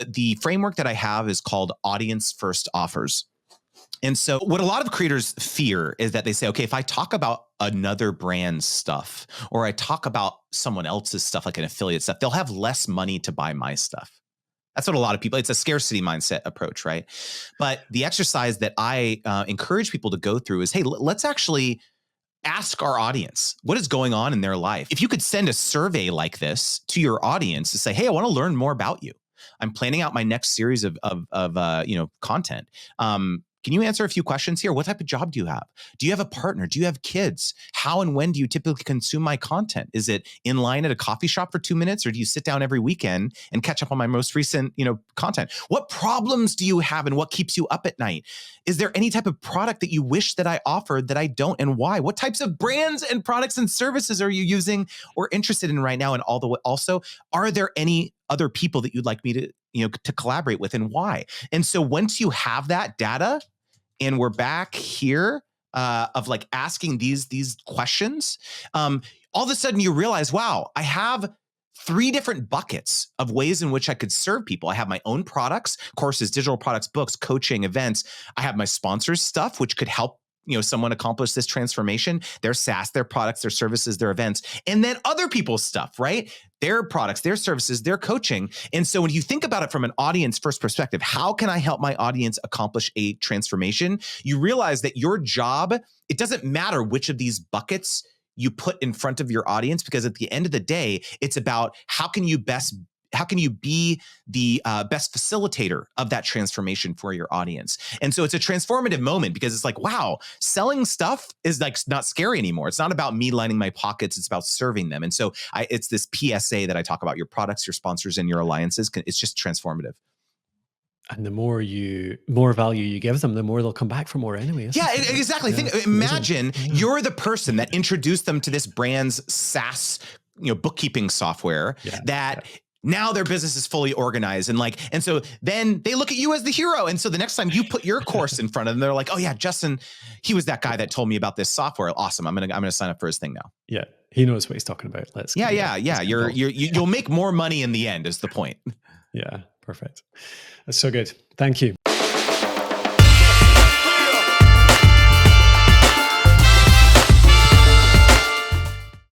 The framework that I have is called audience first offers. And so what a lot of creators fear is that they say, okay, if I talk about another brand's stuff, or I talk about someone else's stuff, like an affiliate stuff, they'll have less money to buy my stuff. That's what a lot of people, it's a scarcity mindset approach, right? But the exercise that I encourage people to go through is, hey, let's actually ask our audience what is going on in their life. If you could send a survey like this to your audience to say, hey, I want to learn more about you. I'm planning out my next series of content. Can you answer a few questions here? What type of job do you have? Do you have a partner? Do you have kids? How and when do you typically consume my content? Is it in line at a coffee shop for 2 minutes, or do you sit down every weekend and catch up on my most recent, content? What problems do you have and what keeps you up at night? Is there any type of product that you wish that I offered that I don't, and why? What types of brands and products and services are you using or interested in right now? And also, are there any other people that you'd like me to collaborate with, and why? And so once you have that data, and we're back here of like asking these questions, all of a sudden you realize, wow, I have 3 different buckets of ways in which I could serve people. I have my own products, courses, digital products, books, coaching, events. I have my sponsors stuff, which could help someone accomplish this transformation, their SaaS, their products, their services, their events, and then other people's stuff, right? Their products, their services, their coaching. And so when you think about it from an audience first perspective, how can I help my audience accomplish a transformation? You realize that your job, it doesn't matter which of these buckets you put in front of your audience, because at the end of the day, it's about how can you be the best facilitator of that transformation for your audience? And so it's a transformative moment, because it's like, wow, selling stuff is like not scary anymore. It's not about me lining my pockets. It's about serving them. And so it's this PSA that I talk about: your products, your sponsors, and your alliances. It's just transformative. And the more value you give them, the more they'll come back for more anyway. Yeah, exactly. Imagine you're the person that introduced them to this brand's SaaS, bookkeeping software now their business is fully organized. And so then they look at you as the hero. And so the next time you put your course in front of them, they're like, oh yeah, Justin, he was that guy that told me about this software. Awesome. I'm going to sign up for his thing now. Yeah. He knows what he's talking about. You'll make more money in the end is the point. Yeah. Perfect. That's so good. Thank you.